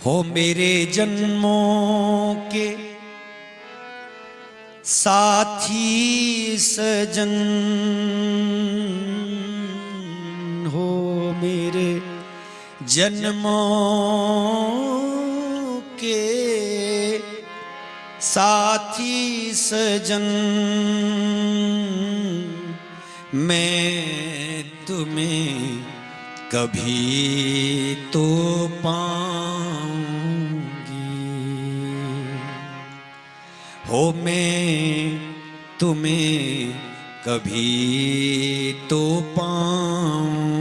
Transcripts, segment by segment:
हो मेरे जन्मों के साथी सजन, हो मेरे जन्मों के साथी सजन, मैं तुम्हें कभी तो पाऊंगी। हो मैं तुम्हें कभी तो पाऊंगी।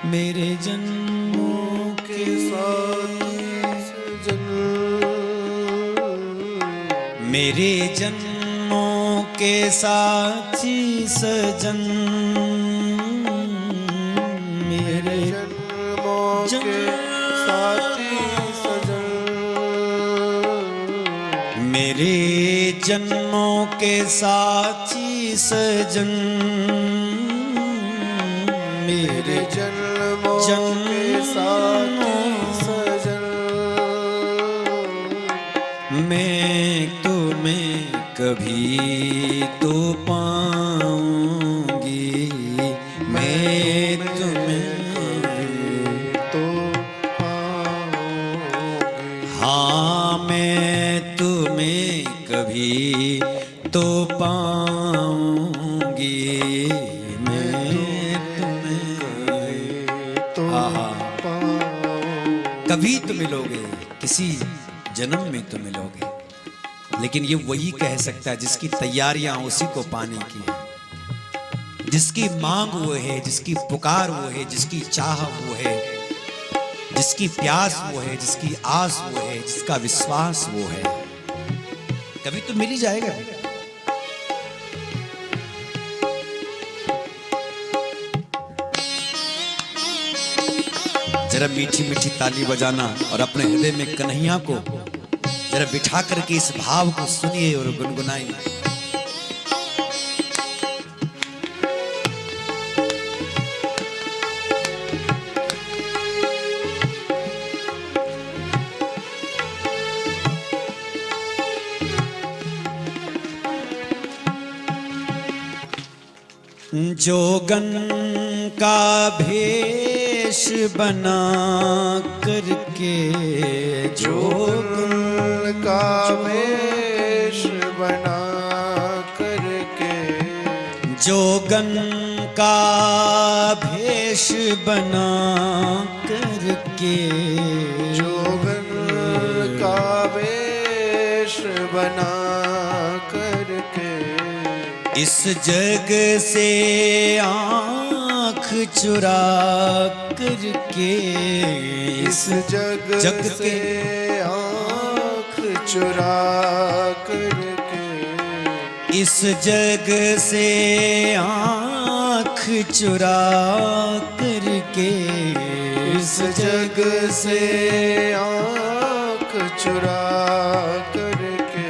मेरे जन्मों के साथी सजन, मेरे जन्मों के साथी सजन, मेरे जन्मों के साथी सजन, मेरे जन्मों के साथी सजन, मेरे जन्मों के साथी सजन, मैं तुम्हें कभी तो पाऊंगी। मैं तुम्हें तो पाऊंगी। हाँ मैं तुम्हें कभी तो पाऊंगी। मैं तुम्हें तो पाऊंगी। कभी तो मिलोगे, किसी जन्म में तो मिलोगे, लेकिन ये वही कह सकता है जिसकी तैयारियां उसी को पाने की है, जिसकी मांग वो है, जिसकी पुकार वो है, जिसकी चाह वो है, जिसकी प्यास वो है, जिसकी आस वो है, जिसका विश्वास वो है। कभी तो मिल ही जाएगा। जरा मीठी मीठी ताली बजाना और अपने हृदय में कन्हैया को जरा बिठा करके इस भाव को सुनिए और गुनगुनाइए। जोगन का भेष बना करके, जोगन का भेष बना करके, जोगन का भेष बना करके, जोगन का भेष बना करके, इस जग से आँख चुरा करके, इस जग से आँख चुरा करके, इस जग से आँख चुरा करके, इस जग से आँख चुरा करके,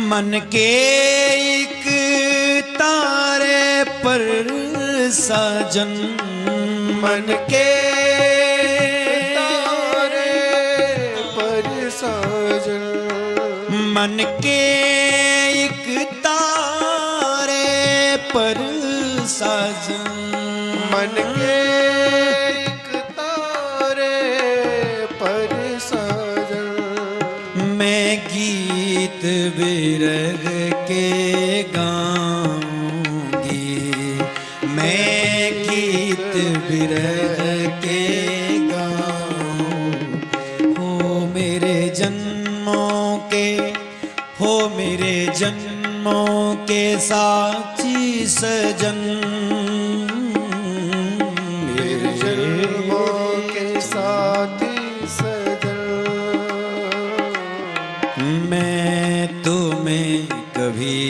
मन के एक तारे पर साजन, मन के तारे पर साजन, मन के एक तारे पर साजन, मन के एक तारे पर साजन, मैं गीत विरह के गाऊंगी। मैं गीत विरह के गाऊं। हो मेरे जन्मों के, हो मेरे जन्मों के साथी सजन, मेरे जन्मों के साथी सजन, मैं तुम्हें कभी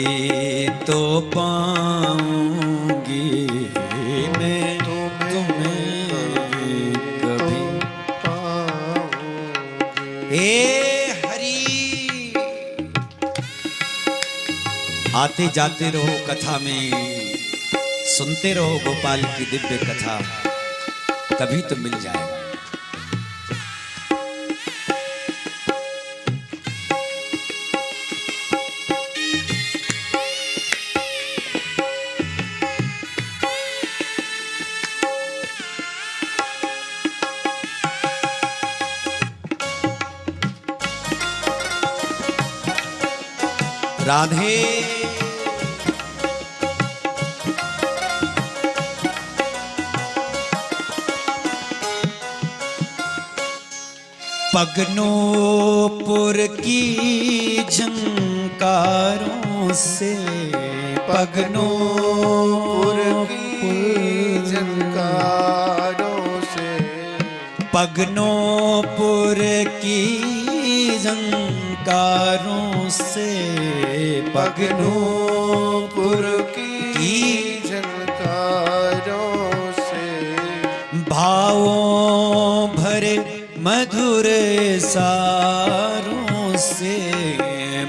तो पाऊंगी। मैं तुम्हें कभी पाऊंगी। हे हरि, आते जाते रहो कथा में, सुनते रहो गोपाल की दिव्य कथा, कभी तो मिल जाएगा। राधे पगनोपुर की झंकारों से, पगनोपुर की झंकारों से, पगनोपुर की झंकारों से, पगनोपुर की झंकारों से, भावों भरे मधुर सारों से,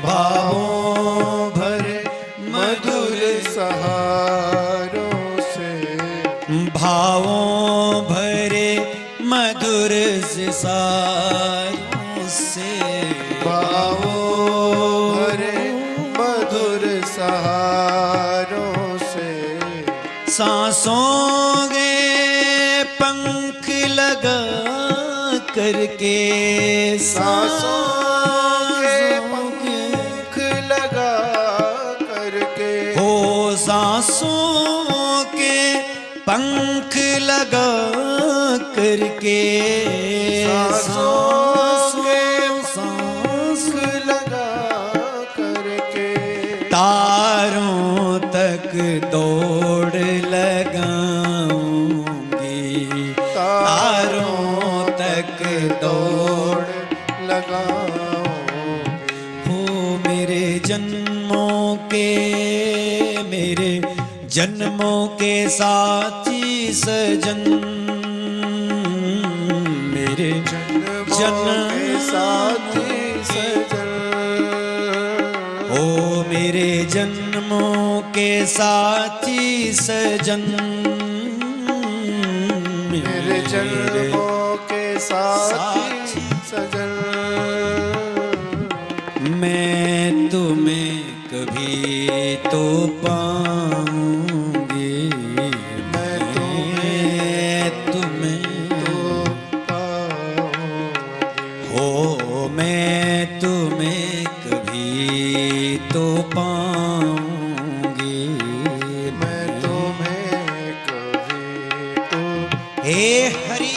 भावों भरे मधुर सहारों से, भावों भरे मधुर सारों से, भावों भरे मधुर सहारों से, सांसों के पंख लगा करके, सांसों के पंख लगा करके, हो सांसों के पंख लगा करके, सांसों के पंख लगा करके, तारों तक दौड़ लगाऊंगी, तारों तक दौड़ लगाऊंगी, हो मेरे जन्मों के साथी सजन, मेरे जन्मों के साथी सजन, ओ मेरे जन्मों के साथी सजन, मेरे जन्मों के साथी सजन, मैं तुम्हें कभी तो पाऊंगी, मैं तुम्हें तो पाऊंगी, हो मैं तुम्हें कभी तो पाऊंगी, मैं तुम्हें कभी तो हे हरि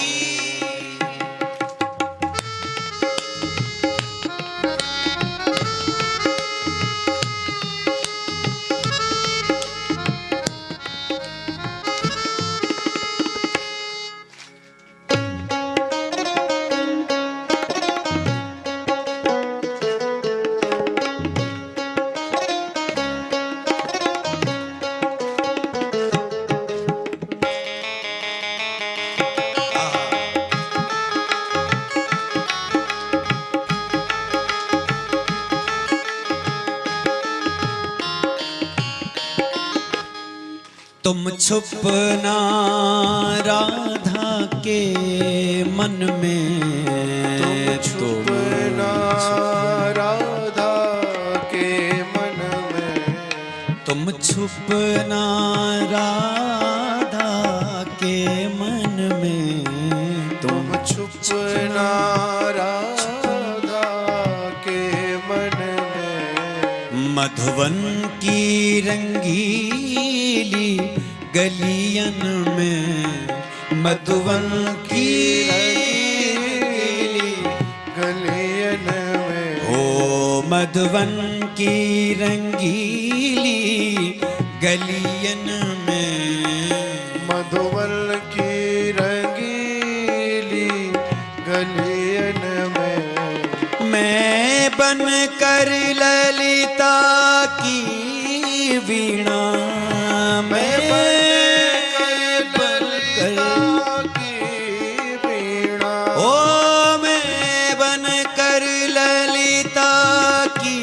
तुम छुपना राधा के मन में, छुपना राधा के मन में, तुम छुपना राधा के मन में, तुम छुपना राधा के मन में, मधुवन की रंगीली गलियन में, मधुवन की रंगीली गलियन में, हो मधुवन की रंगीली गलियन में, मधुबन की रंगीली गलियन में, मैं बन कर ललिता की वीणा, मैं बन कर की वीणा, ओ मैं बन कर ललिता की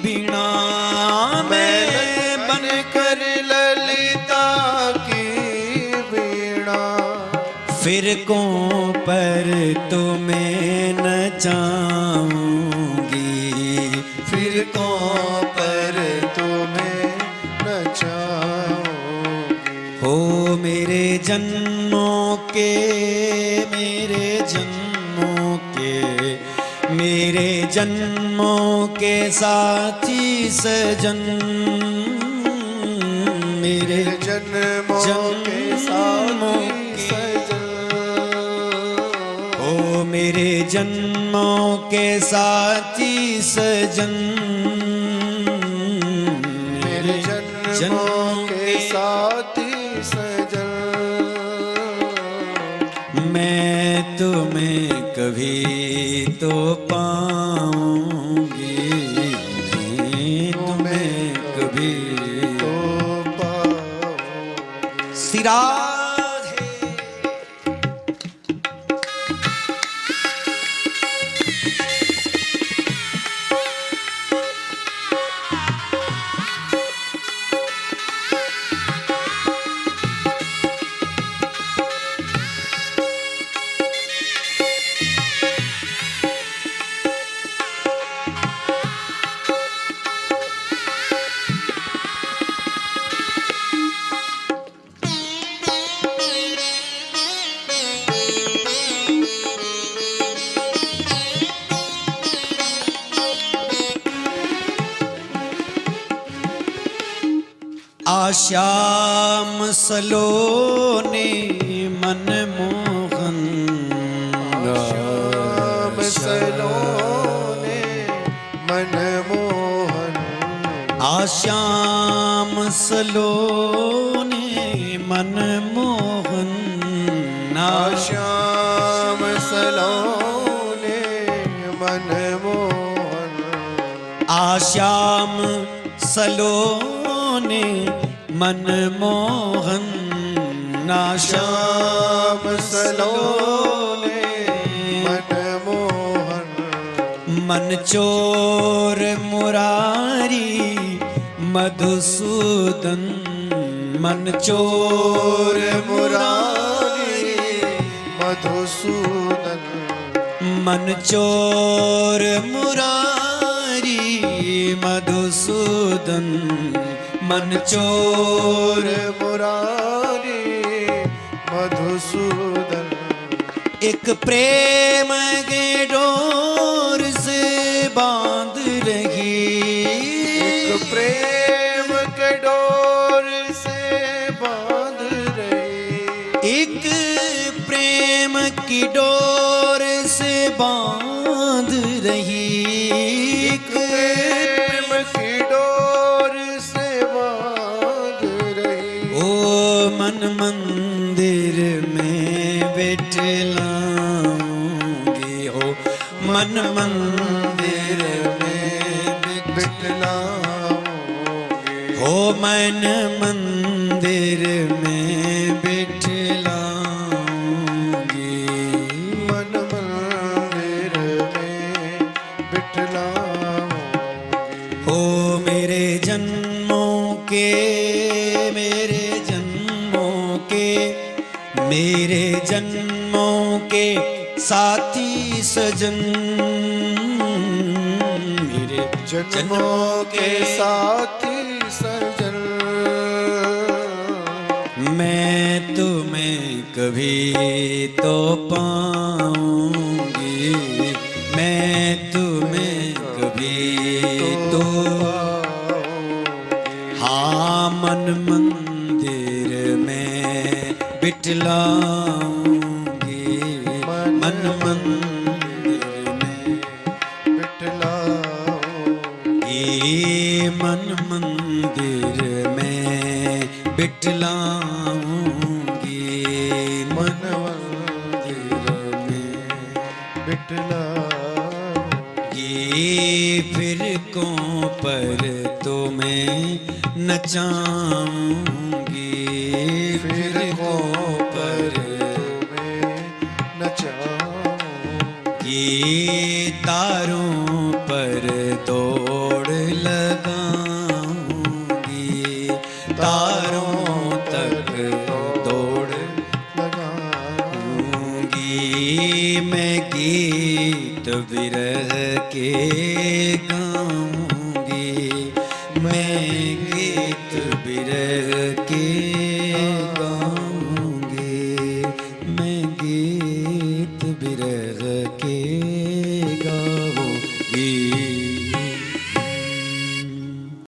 वीणा, मैं बन कर ललिता की वीणा, फिरकों पर तुम्हें नचाऊंगी, फिरकों पर तुम्हें नचाऊंगी, हो मेरे जन्मों के, मेरे जन्मों के, मेरे मेरे जन्मों के साथी सजन, मेरे जन्मों के साथी सजन, ओ मेरे जन्मों के साथी सजन, मेरे जन्मों के साथी सजन, मैं तुम्हें कभी तो पाऊंगी, तुम्हें कभी तो पाओ। सिराधे। आश्याम सलोने मनमोहन, श्याम सलोने मनमोहन, आश्याम सलोने मनमोहन, श्याम सलोने मनमोहन, आश्याम सलोने मनमोहन, श्याम सलोने मनमोहन, मन चोर मुरारी मधुसूदन, मन चोर मुरारी मधुसूदन, मन चोर मुरारी मधुसूदन, मन चोर मुरारी मधुसूदन, एक प्रेम के डोर से बांध रही, एक प्रेम के डोर से बांध रही, एक प्रेम की डोर से बांध रही, एक प्रेम की डोर से बांध रही, ओ मन मंदिर में बिठलाऊंगी, हो मन मंदिर में बिठलाऊंगी, हो मन मंदिर में बिठलाऊंगी, मन मंदिर में बिठलाऊंगी, हो मेरे जन्मों के, मेरे जन्मों के, मेरे जन्मों के साथी सजन, मेरे जन्मों के साथी सजन, मैं तुम्हें कभी तो पाऊंगी, मैं तुम्हें कभी तो, हाँ मन मंदिर में बिठलाऊंगी, मन मंदिर में बिठलाऊंगी, ये मन मंदिर में बिठलाऊंगी, मन मंदिर में बिठलाऊंगी, ये फिरकों पर तुम्हें नचाऊंगी, फिरकों पर मैं नचाऊंगी, ये तारों पर दौड़ लगाऊंगी, तारों तक दौड़ लगाऊंगी, मैं गीत विरह के गाऊंगी, मैं गीत विरह के गाऊंगी, मैं गीत विरह के गाऊंगी। ये